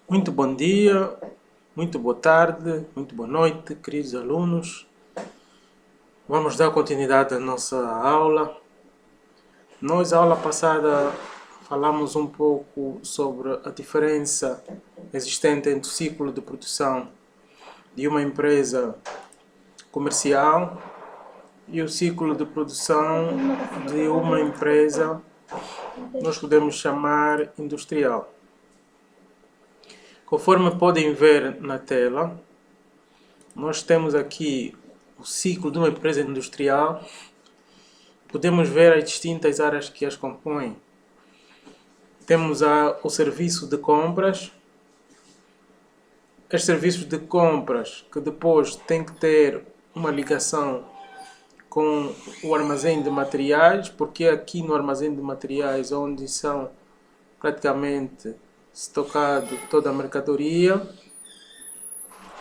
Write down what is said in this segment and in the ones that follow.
Muito bom dia, muito boa tarde, muito boa noite, queridos alunos. Vamos dar continuidade à nossa aula. Nós, a aula passada, falamos um pouco sobre a diferença existente entre o ciclo de produção de uma empresa comercial e o ciclo de produção de uma empresa, nós podemos chamar industrial. Conforme podem ver na tela, nós temos aqui o ciclo de uma empresa industrial. Podemos ver as distintas áreas que as compõem. Temos o serviço de compras. Os serviços de compras que depois tem que ter uma ligação com o armazém de materiais, porque é aqui no armazém de materiais onde são praticamente estocado toda a mercadoria.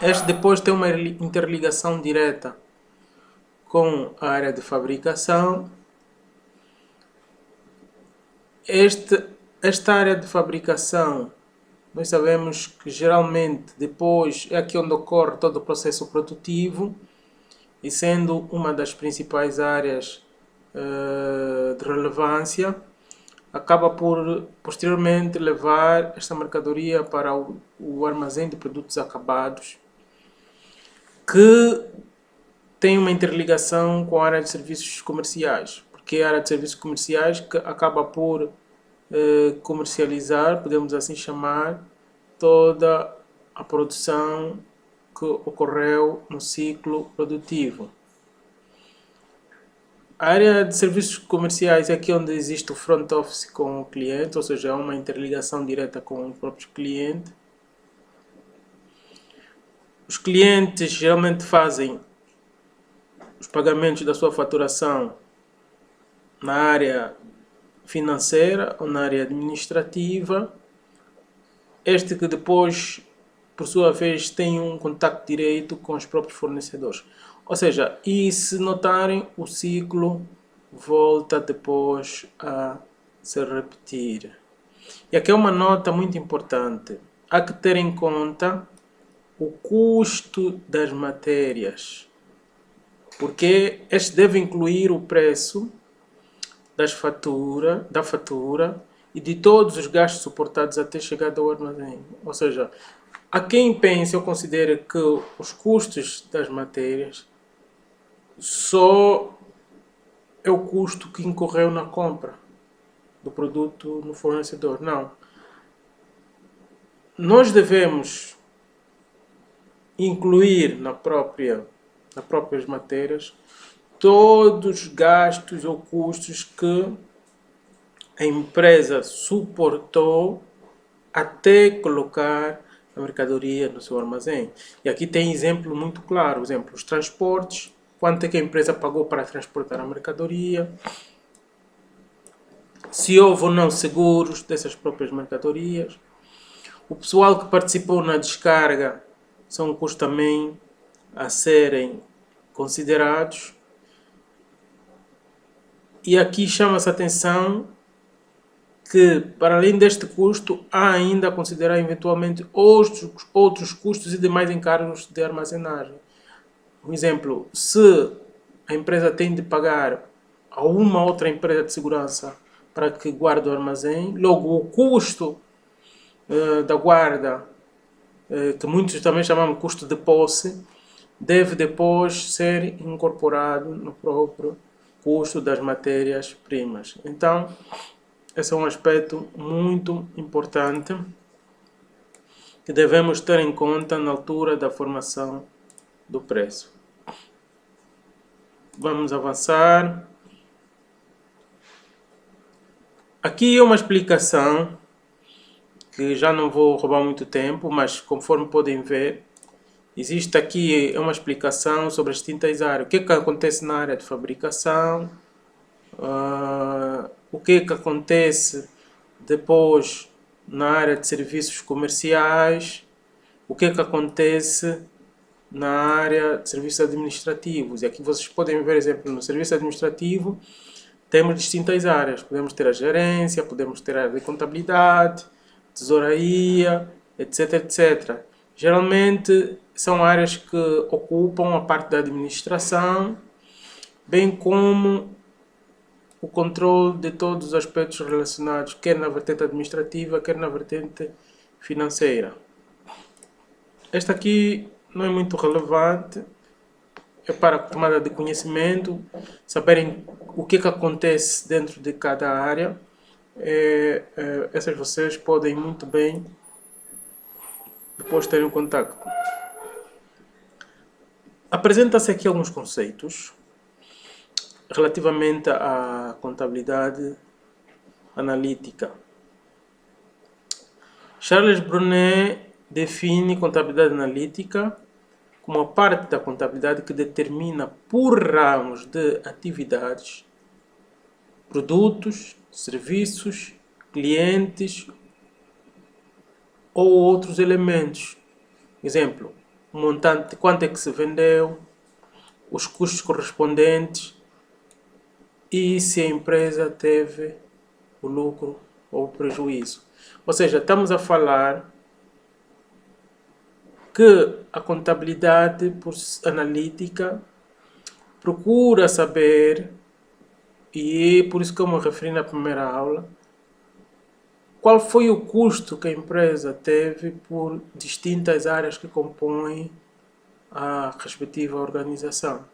Este depois tem uma interligação direta com a área de fabricação. Esta área de fabricação, nós sabemos que geralmente depois é aqui onde ocorre todo o processo produtivo, e sendo uma das principais áreas de relevância, acaba por posteriormente levar esta mercadoria para o armazém de produtos acabados, que tem uma interligação com a área de serviços comerciais, porque é a área de serviços comerciais que acaba por comercializar, podemos assim chamar, toda a produção que ocorreu no ciclo produtivo. A área de serviços comerciais é aqui onde existe o front office com o cliente, ou seja, há uma interligação direta com o próprio cliente. Os clientes geralmente fazem os pagamentos da sua faturação na área financeira ou na área administrativa. Este que depois, por sua vez, tem um contacto direto com os próprios fornecedores. Ou seja, e se notarem, o ciclo volta depois a se repetir. E aqui é uma nota muito importante. Há que ter em conta o custo das matérias, porque este deve incluir o preço da fatura e de todos os gastos suportados até chegar ao armazém. Ou seja, há quem pense ou considere que os custos das matérias só é o custo que incorreu na compra do produto no fornecedor. Não. Nós devemos incluir nas próprias matérias todos os gastos ou custos que a empresa suportou até colocar a mercadoria no seu armazém. E aqui tem exemplo muito claro, por exemplo, os transportes, quanto é que a empresa pagou para transportar a mercadoria, se houve ou não seguros dessas próprias mercadorias. O pessoal que participou na descarga são custos também a serem considerados. E aqui chama-se a atenção que, para além deste custo, há ainda a considerar eventualmente outros custos e demais encargos de armazenagem. Por exemplo, se a empresa tem de pagar a uma outra empresa de segurança para que guarde o armazém, logo o custo da guarda, que muitos também chamam de custo de posse, deve depois ser incorporado no próprio custo das matérias-primas. Então, esse é um aspecto muito importante que devemos ter em conta na altura da formação do preço. Vamos avançar. Aqui é uma explicação que já não vou roubar muito tempo, mas conforme podem ver, existe aqui uma explicação sobre as distintas áreas. O que é que acontece na área de fabricação, o que é que acontece depois na área de serviços comerciais, o que é que acontece na área de serviços administrativos. E aqui vocês podem ver, exemplo, no serviço administrativo temos distintas áreas. Podemos ter a gerência, podemos ter a área de contabilidade, tesouraria etc, etc. Geralmente são áreas que ocupam a parte da administração, bem como o controle de todos os aspectos relacionados, quer na vertente administrativa, quer na vertente financeira. Esta aqui não é muito relevante, é para a tomada de conhecimento, saberem o que acontece dentro de cada área. Essas vocês podem muito bem depois terem um contacto. Apresenta-se aqui alguns conceitos relativamente à contabilidade analítica. Charles Brunet define contabilidade analítica como a parte da contabilidade que determina por ramos de atividades, produtos, serviços, clientes ou outros elementos. Exemplo, o montante, quanto é que se vendeu, os custos correspondentes e se a empresa teve o lucro ou o prejuízo. Ou seja, estamos a falar que a contabilidade analítica procura saber, e é por isso que eu me referi na primeira aula, qual foi o custo que a empresa teve por distintas áreas que compõem a respectiva organização.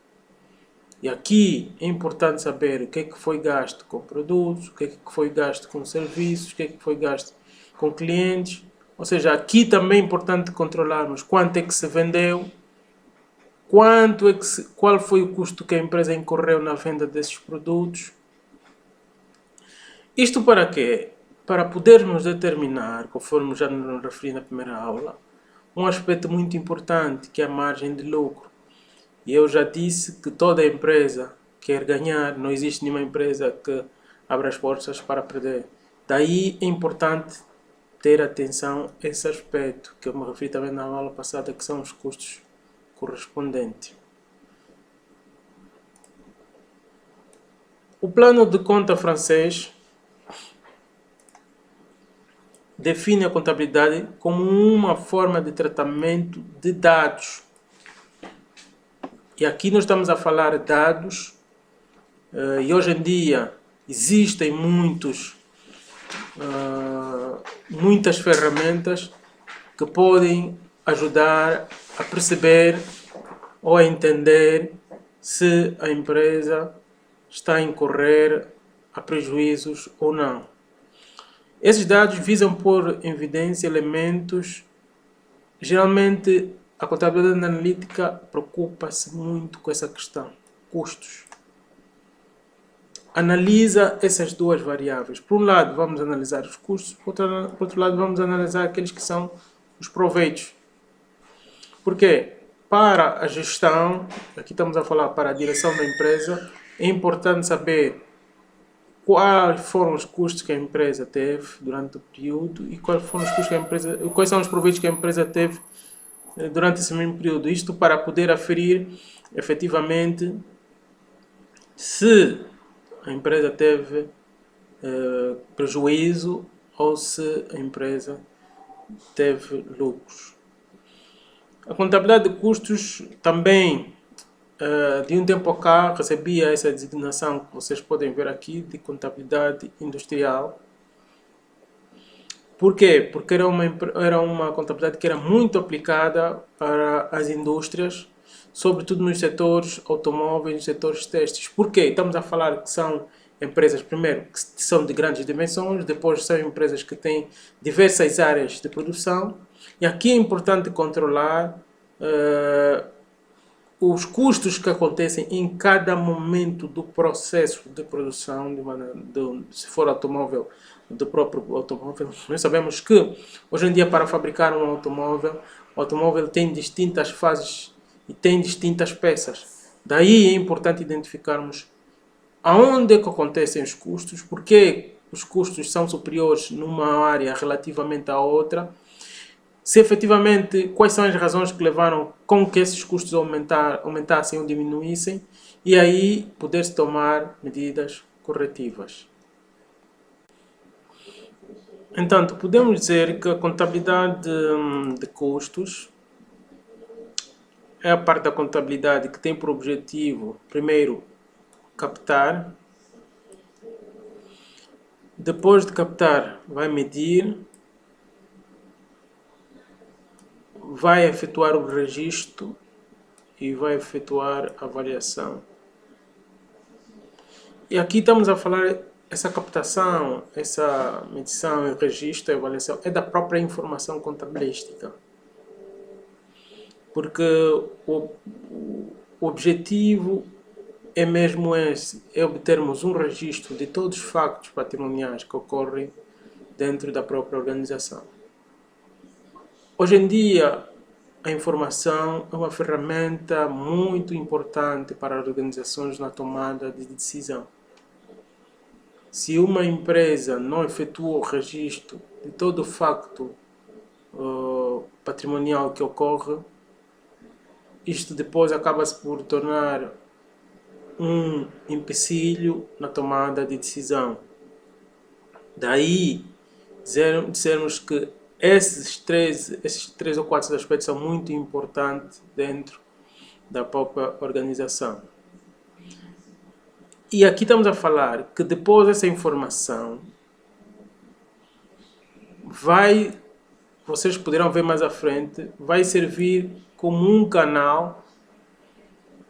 E aqui é importante saber o que é que foi gasto com produtos, o que é que foi gasto com serviços, o que é que foi gasto com clientes. Ou seja, aqui também é importante controlarmos quanto é que se vendeu, qual foi o custo que a empresa incorreu na venda desses produtos. Isto para quê? Para podermos determinar, conforme já nos referi na primeira aula, um aspecto muito importante que é a margem de lucro. E eu já disse que toda empresa quer ganhar, não existe nenhuma empresa que abra as portas para perder. Daí é importante ter atenção a esse aspecto, que eu me referi também na aula passada, que são os custos correspondentes. O plano de conta francês define a contabilidade como uma forma de tratamento de dados. E aqui nós estamos a falar de dados, e hoje em dia existem muitas ferramentas que podem ajudar a perceber ou a entender se a empresa está a incorrer a prejuízos ou não. Esses dados visam pôr em evidência elementos. Geralmente a contabilidade analítica preocupa-se muito com essa questão, custos. Analisa essas duas variáveis. Por um lado, vamos analisar os custos, por outro lado, vamos analisar aqueles que são os proveitos. Por quê? Para a gestão, aqui estamos a falar para a direção da empresa, é importante saber quais foram os custos que a empresa teve durante o período e quais são os proveitos que a empresa teve durante esse mesmo período. Isto para poder aferir efetivamente se a empresa teve prejuízo ou se a empresa teve lucros. A contabilidade de custos também, de um tempo a cá, recebia essa designação que vocês podem ver aqui, de contabilidade industrial. Por quê? Porque era uma contabilidade que era muito aplicada para as indústrias, sobretudo nos setores automóveis, nos setores têxteis. Por quê? Estamos a falar que são empresas, primeiro, que são de grandes dimensões, depois são empresas que têm diversas áreas de produção. E aqui é importante controlar os custos que acontecem em cada momento do processo de produção, se for automóvel, do próprio automóvel. Nós sabemos que hoje em dia, para fabricar um automóvel, o automóvel tem distintas fases e tem distintas peças. Daí é importante identificarmos aonde é que acontecem os custos, porque os custos são superiores numa área relativamente à outra, se efetivamente quais são as razões que levaram com que esses custos aumentassem ou diminuíssem, e aí poder-se tomar medidas corretivas. Entanto, podemos dizer que a contabilidade de custos é a parte da contabilidade que tem por objetivo, primeiro, captar. Depois de captar, vai medir, vai efetuar o registro e vai efetuar a avaliação. E aqui estamos a falar, essa captação, essa medição, registro e avaliação é da própria informação contabilística. Porque o objetivo é mesmo esse, é obtermos um registro de todos os factos patrimoniais que ocorrem dentro da própria organização. Hoje em dia, a informação é uma ferramenta muito importante para as organizações na tomada de decisão. Se uma empresa não efetua o registro de todo o facto patrimonial que ocorre, isto depois acaba-se por tornar um empecilho na tomada de decisão. Daí dizermos que esses três ou quatro aspectos são muito importantes dentro da própria organização. E aqui estamos a falar que depois essa informação vocês poderão ver mais à frente, vai servir como um canal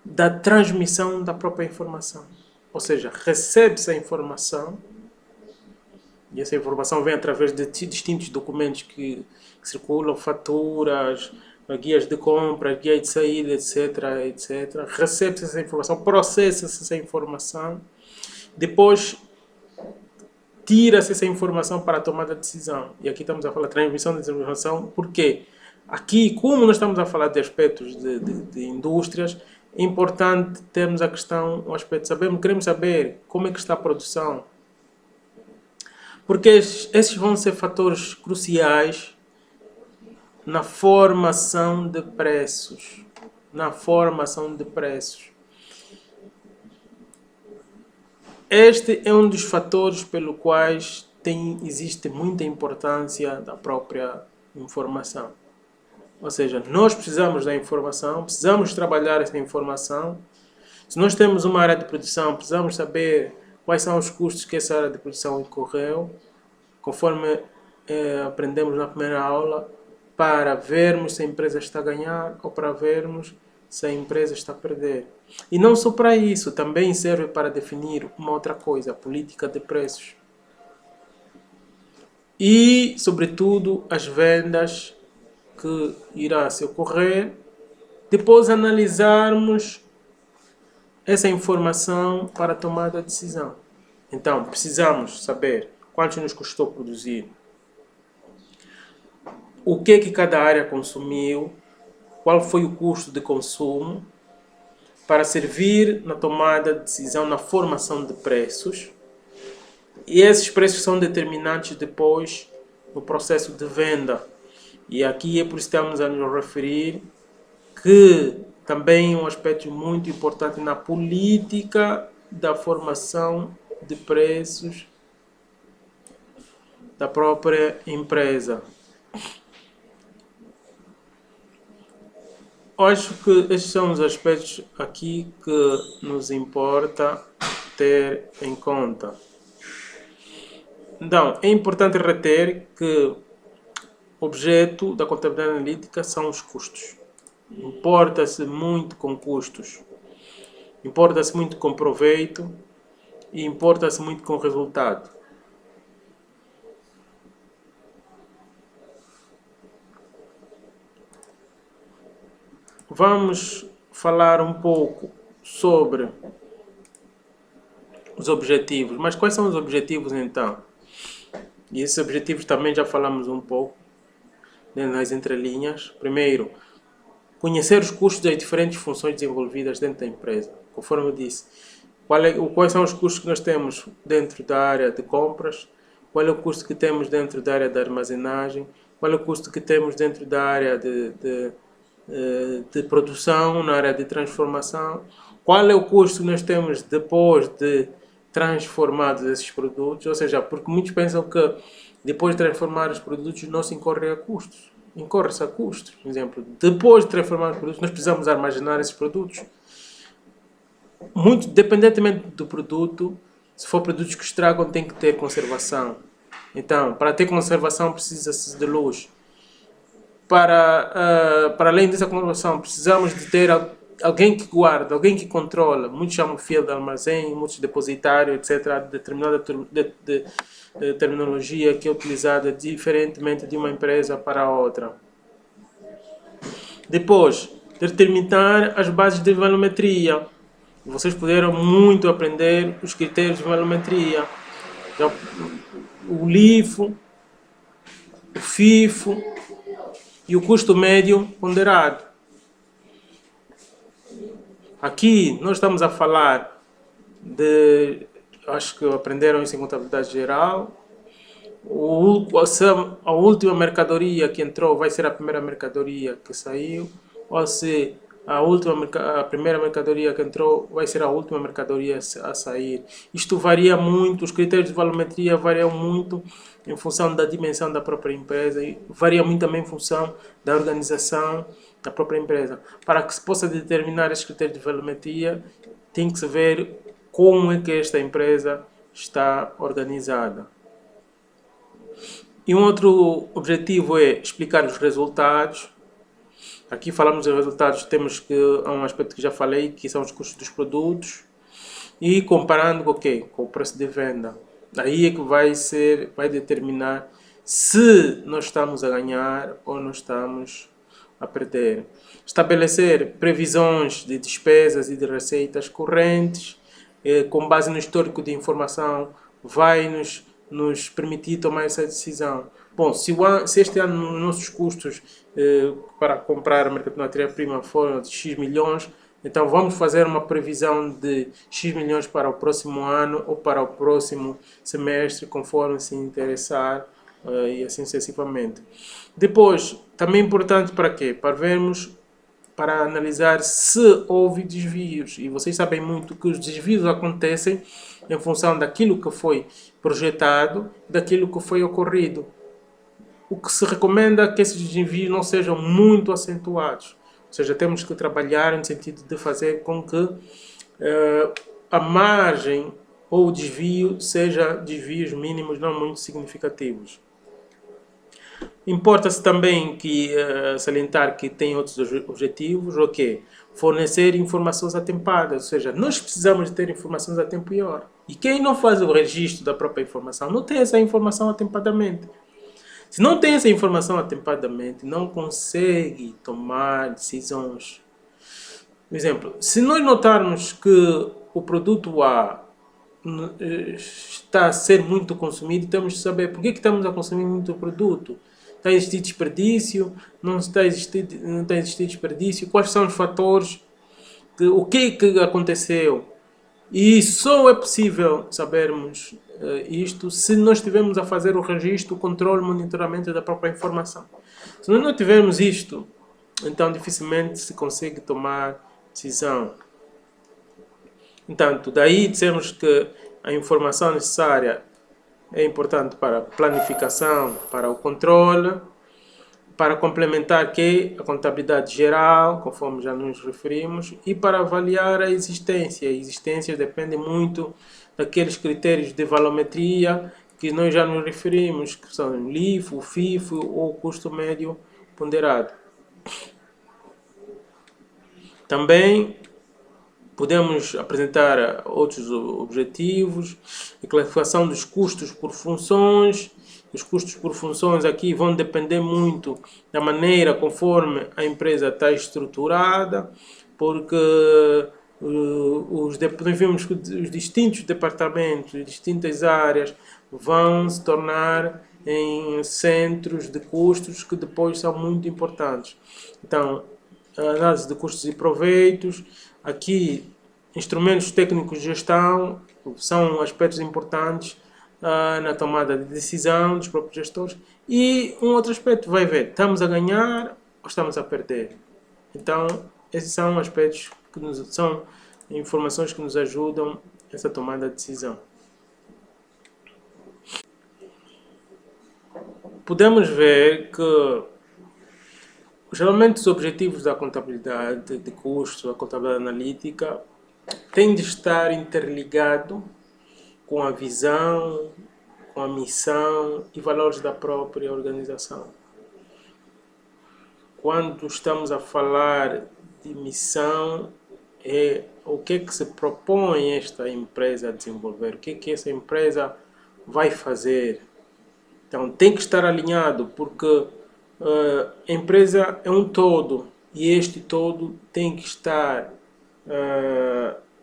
da transmissão da própria informação. Ou seja, recebe-se a informação e essa informação vem através de distintos documentos que circulam, faturas, guias de compra, guia de saída, etc. Recebe-se essa informação, processa-se essa informação, depois tira-se essa informação para a tomada de decisão. E aqui estamos a falar de transmissão de informação, porque aqui, como nós estamos a falar de aspectos de indústrias, é importante termos a questão, o aspecto, queremos saber como é que está a produção. Porque esses vão ser fatores cruciais na formação de preços. Este é um dos fatores pelo quais existe muita importância da própria informação. Ou seja, nós precisamos da informação, precisamos trabalhar essa informação. Se nós temos uma área de produção, precisamos saber quais são os custos que essa área de produção incorreu, conforme aprendemos na primeira aula, para vermos se a empresa está a ganhar ou para vermos se a empresa está a perder. E não só para isso, também serve para definir uma outra coisa, a política de preços. E, sobretudo, as vendas que irá se ocorrer, depois analisarmos essa informação para a tomada de decisão. Então, precisamos saber quanto nos custou produzir, o que cada área consumiu, qual foi o custo de consumo, para servir na tomada de decisão, na formação de preços. E esses preços são determinantes depois no processo de venda. E aqui é por isso que estamos a nos referir que também um aspecto muito importante na política da formação de preços da própria empresa. Eu acho que estes são os aspectos aqui que nos importa ter em conta. Então, é importante reter que o objeto da contabilidade analítica são os custos. Importa-se muito com custos, importa-se muito com proveito e importa-se muito com resultado. Vamos falar um pouco sobre os objetivos. Mas quais são os objetivos então? E esses objetivos também já falamos um pouco nas entrelinhas. Primeiro, conhecer os custos das diferentes funções desenvolvidas dentro da empresa. Conforme eu disse, quais são os custos que nós temos dentro da área de compras, qual é o custo que temos dentro da área de armazenagem, qual é o custo que temos dentro da área de produção, na área de transformação, qual é o custo que nós temos depois de transformados esses produtos. Ou seja, porque muitos pensam que Depois de transformar os produtos, não se incorre a custos. Incorre-se a custos. Por exemplo, depois de transformar os produtos, nós precisamos armazenar esses produtos. Muito dependentemente do produto, se for produtos que estragam, tem que ter conservação. Então, para ter conservação, precisa-se de luz. Para além dessa conservação, precisamos de ter alguém que guarda, alguém que controla. Muitos chamam fiel de armazém, muitos depositário, etc. Determinada terminologia que é utilizada diferentemente de uma empresa para outra. Depois, determinar as bases de volumetria. Vocês puderam muito aprender os critérios de volumetria. Então, o LIFO, o FIFO e o custo médio ponderado. Aqui nós estamos a falar de, acho que aprenderam isso em contabilidade geral, a última mercadoria que entrou vai ser a primeira mercadoria que saiu, ou se a primeira mercadoria que entrou vai ser a última mercadoria a sair. Isto varia muito, os critérios de volumetria variam muito em função da dimensão da própria empresa e varia muito também em função da organização da própria empresa. Para que se possa determinar esses critérios de volumetria, tem que se ver como é que esta empresa está organizada. E um outro objetivo é explicar os resultados. Aqui falamos dos resultados, temos que um aspecto que já falei, que são os custos dos produtos. E comparando com o quê? Com o preço de venda. Aí é que vai determinar se nós estamos a ganhar ou nós estamos a perder. Estabelecer previsões de despesas e de receitas correntes, com base no histórico de informação, vai nos permitir tomar essa decisão. Bom, se este ano os nossos custos para comprar a matéria-prima foram de X milhões, então vamos fazer uma previsão de X milhões para o próximo ano ou para o próximo semestre, conforme se interessar, e assim sucessivamente. Depois, também importante para quê? Para analisar se houve desvios. E vocês sabem muito que os desvios acontecem em função daquilo que foi projetado, daquilo que foi ocorrido. O que se recomenda é que esses desvios não sejam muito acentuados. Ou seja, temos que trabalhar no sentido de fazer com que a margem ou o desvio seja desvios mínimos, não muito significativos. Importa-se também que salientar que tem outros objetivos, o quê? Fornecer informações atempadas, ou seja, nós precisamos de ter informações a tempo e hora. E quem não faz o registro da própria informação não tem essa informação atempadamente. Se não tem essa informação atempadamente, não consegue tomar decisões. Por exemplo, se nós notarmos que o produto A está a ser muito consumido, temos de saber por que estamos a consumir muito produto. Está a existir desperdício? Não está a existir desperdício? Quais são os fatores? O que aconteceu? E só é possível sabermos isto se nós estivermos a fazer o registro, o controle, o monitoramento da própria informação. Se nós não tivermos isto, então dificilmente se consegue tomar decisão. Entanto, daí dizemos que a informação necessária é importante para a planificação, para o controle, para complementar que a contabilidade geral, conforme já nos referimos, e para avaliar a existência. A existência depende muito daqueles critérios de volumetria que nós já nos referimos, que são o LIFO, o FIFO ou o custo médio ponderado. Também podemos apresentar outros objetivos, a classificação dos custos por funções. Os custos por funções aqui vão depender muito da maneira conforme a empresa está estruturada, porque nós vimos que os distintos departamentos, as distintas áreas vão se tornar em centros de custos que depois são muito importantes. Então, a análise de custos e proveitos, aqui instrumentos técnicos de gestão são aspectos importantes na tomada de decisão dos próprios gestores. E um outro aspecto, vai ver, estamos a ganhar ou estamos a perder. Então, esses são aspectos são informações que nos ajudam nessa tomada de decisão. podemos ver que geralmente os objetivos da contabilidade de custos, a contabilidade analítica, têm de estar interligado com a visão, com a missão e valores da própria organização. Quando estamos a falar de missão, é o que é que se propõe esta empresa a desenvolver, o que é que essa empresa vai fazer. Então tem que estar alinhado, porque a empresa é um todo e este todo tem que estar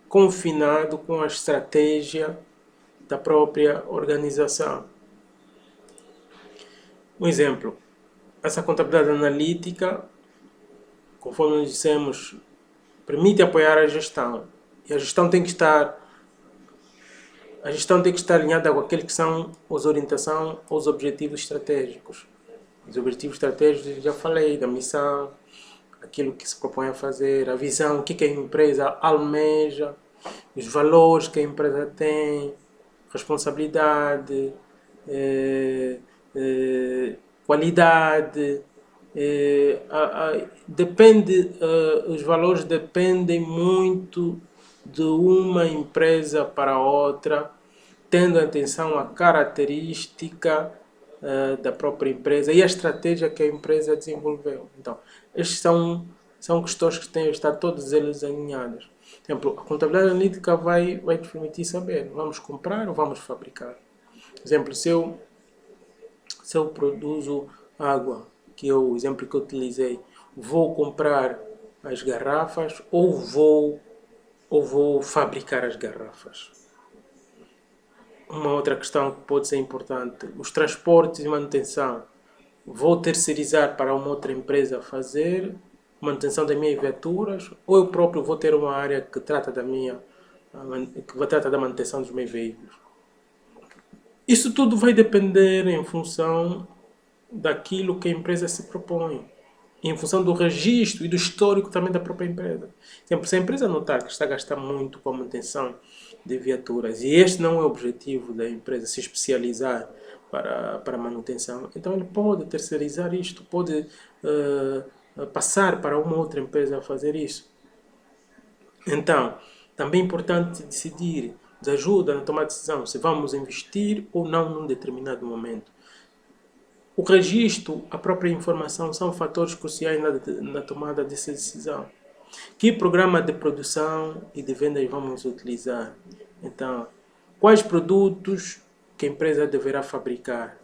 confinado com a estratégia da própria organização. Um exemplo, essa contabilidade analítica, conforme nós dissemos, permite apoiar a gestão. E a gestão tem que estar alinhada com aqueles que são as orientação aos objetivos estratégicos. Os objetivos estratégicos, já falei, da missão, aquilo que se propõe a fazer, a visão, o que a empresa almeja, os valores que a empresa tem, responsabilidade, qualidade. Os valores dependem muito de uma empresa para outra, tendo atenção à característica da própria empresa e a estratégia que a empresa desenvolveu. Então, estes são questões que têm de estar todos eles alinhados. Por exemplo, a contabilidade analítica vai te permitir saber, vamos comprar ou vamos fabricar. Por exemplo, se eu produzo água, que é o exemplo que eu utilizei, vou comprar as garrafas ou vou fabricar as garrafas. Uma outra questão que pode ser importante, os transportes e manutenção. Vou terceirizar para uma outra empresa fazer manutenção das minhas viaturas, ou eu próprio vou ter uma área que trata da manutenção dos meus veículos. Isso tudo vai depender em função daquilo que a empresa se propõe, em função do registro e do histórico também da própria empresa. Por exemplo, se a empresa notar que está a gastar muito com a manutenção de viaturas e este não é o objetivo da empresa, se especializar para manutenção, então ele pode terceirizar isto, pode passar para uma outra empresa a fazer isso. Então, também é importante decidir, nos ajuda na tomada de decisão, se vamos investir ou não num determinado momento. O registro, a própria informação são fatores cruciais na tomada dessa decisão. Que programa de produção e de vendas vamos utilizar? Então, quais produtos que a empresa deverá fabricar?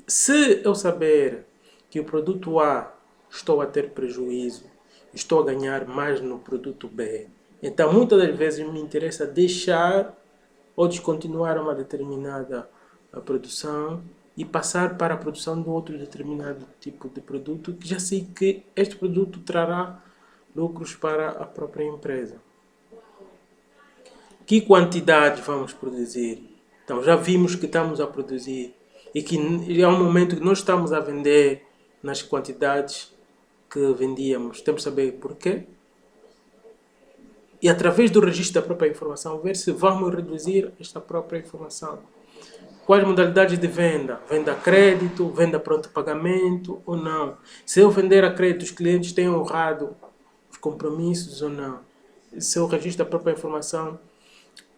Se eu saber que o produto A estou a ter prejuízo, estou a ganhar mais no produto B, então muitas das vezes me interessa deixar ou descontinuar uma determinada produção e passar para a produção de outro determinado tipo de produto, que já sei que este produto trará lucros para a própria empresa. Que quantidade vamos produzir? Então já vimos que estamos a produzir e que é um momento que nós estamos a vender nas quantidades que vendíamos. Temos que saber porquê. E através do registro da própria informação, ver se vamos reduzir esta própria informação. Quais modalidades de venda? Venda a crédito, venda pronto pagamento ou não? Se eu vender a crédito, os clientes têm honrado os compromissos ou não? Esse é o registro da própria informação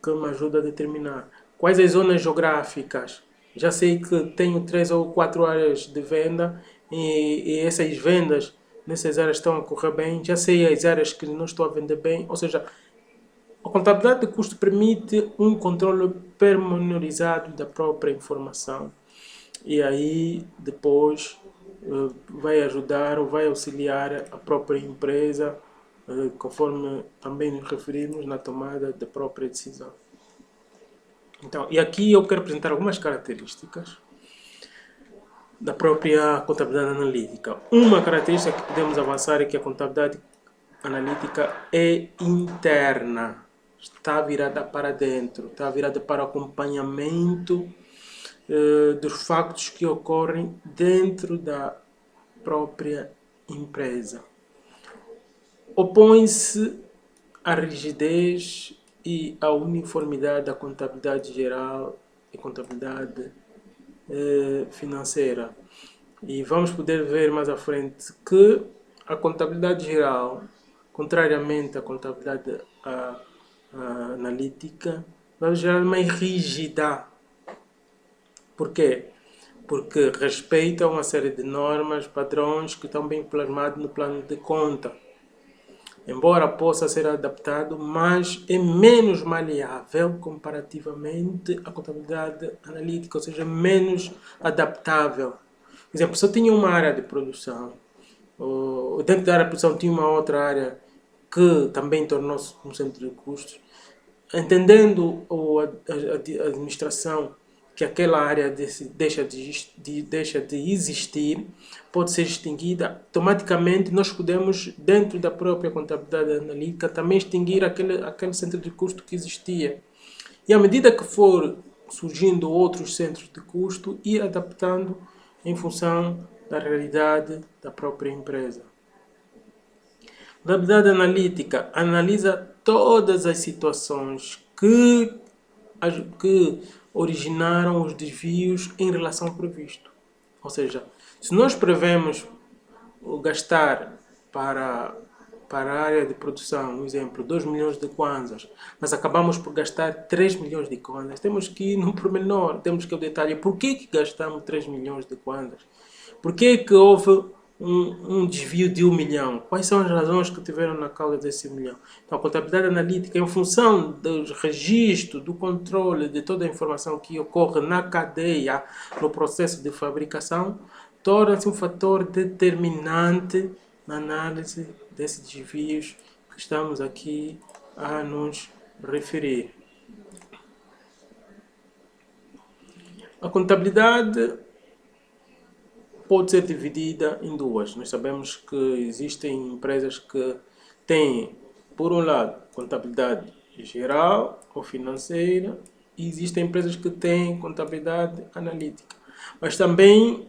que me ajuda a determinar. Quais as zonas geográficas? Já sei que tenho 3 ou 4 áreas de venda e essas vendas nessas áreas estão a correr bem. Já sei as áreas que não estou a vender bem. Ou seja, a contabilidade de custo permite um controle pormenorizado da própria informação. E aí depois vai ajudar ou vai auxiliar a própria empresa, conforme também nos referimos na tomada da própria decisão. Então, e aqui eu quero apresentar algumas características da própria contabilidade analítica. Uma característica que podemos avançar é que a contabilidade analítica é interna, está virada para dentro, está virada para o acompanhamento dos factos que ocorrem dentro da própria empresa. Opõe-se à rigidez e à uniformidade da contabilidade geral e contabilidade financeira. E vamos poder ver mais à frente que a contabilidade geral, contrariamente à contabilidade analítica, vai gerar mais rígida. Por quê? Porque respeita uma série de normas, padrões que estão bem plasmados no plano de conta. Embora possa ser adaptado, mas é menos maleável comparativamente à contabilidade analítica, ou seja, menos adaptável. Por exemplo, se eu tinha uma área de produção, ou dentro da área de produção tinha uma outra área que também tornou-se um centro de custos, entendendo a administração que aquela área deixa de existir, pode ser extinguida, automaticamente nós podemos, dentro da própria contabilidade analítica, também extinguir aquele centro de custo que existia. E à medida que for surgindo outros centros de custo, ir adaptando em função da realidade da própria empresa. A contabilidade analítica analisa todas as situações que originaram os desvios em relação ao previsto. Ou seja, se nós prevemos o gastar para a área de produção, um exemplo, 2 milhões de kwanzas, mas acabamos por gastar 3 milhões de kwanzas, temos que ir no pormenor, temos que ir ao detalhe. Por que gastamos 3 milhões de kwanzas? Por que houve um desvio de 1 milhão? Quais são as razões que tiveram na causa desse 1 milhão? Então, a contabilidade analítica, em função do registro, do controle de toda a informação que ocorre na cadeia, no processo de fabricação, torna-se um fator determinante na análise desses desvios que estamos aqui a nos referir. A contabilidade pode ser dividida em duas. Nós sabemos que existem empresas que têm, por um lado, contabilidade geral ou financeira, e existem empresas que têm contabilidade analítica. Mas também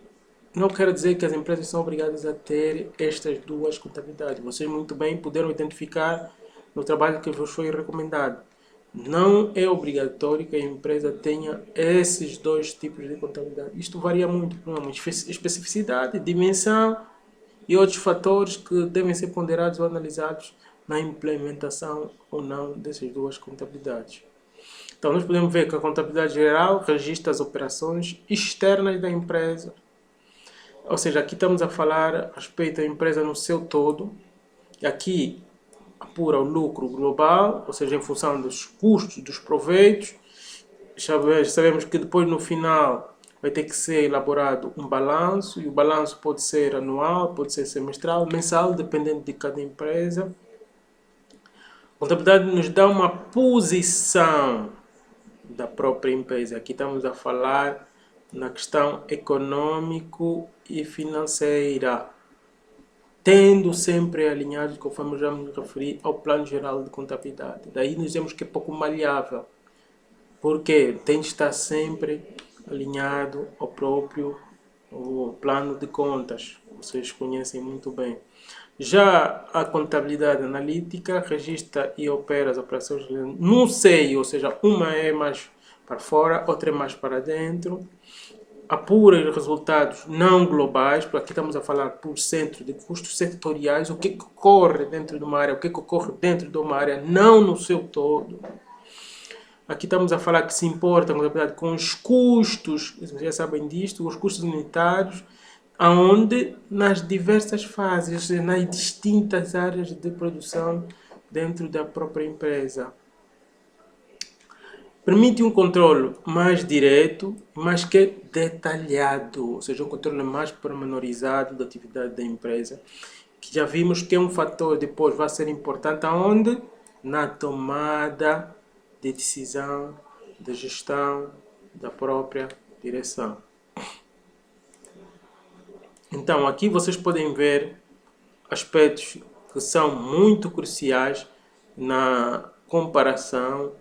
não quero dizer que as empresas são obrigadas a ter estas duas contabilidades. Vocês muito bem puderam identificar no trabalho que vos foi recomendado. Não é obrigatório que a empresa tenha esses dois tipos de contabilidade. Isto varia muito por uma especificidade, dimensão e outros fatores que devem ser ponderados ou analisados na implementação ou não dessas duas contabilidades. Então, nós podemos ver que a contabilidade geral registra as operações externas da empresa. Ou seja, aqui estamos a falar a respeito da empresa no seu todo. E aqui apura o lucro global, ou seja, em função dos custos, dos proveitos. Sabemos que depois no final vai ter que ser elaborado um balanço, e o balanço pode ser anual, pode ser semestral, mensal, dependendo de cada empresa. A contabilidade nos dá uma posição da própria empresa. Aqui estamos a falar na questão econômico e financeira, tendo sempre alinhado, conforme já me referi, ao plano geral de contabilidade. Daí nós vemos que é pouco maleável, porque tem de estar sempre alinhado ao próprio plano de contas. Vocês conhecem muito bem. Já a contabilidade analítica registra e opera as operações no seio, ou seja, uma é mais para fora, outra é mais para dentro. Apura os resultados não globais, porque aqui estamos a falar por centro de custos setoriais, o que ocorre dentro de uma área, o que ocorre dentro de uma área, não no seu todo. Aqui estamos a falar que se importa com os custos, vocês já sabem disto, os custos unitários, aonde nas diversas fases, nas distintas áreas de produção dentro da própria empresa. Permite um controle mais direto, mas que detalhado, ou seja, um controle mais pormenorizado da atividade da empresa, que já vimos que é um fator depois vai ser importante aonde? Na tomada de decisão, de gestão da própria direção. Então, aqui vocês podem ver aspectos que são muito cruciais na comparação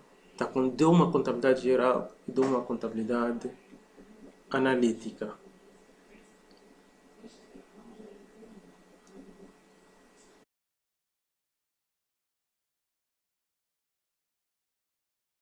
de uma contabilidade geral e de uma contabilidade analítica.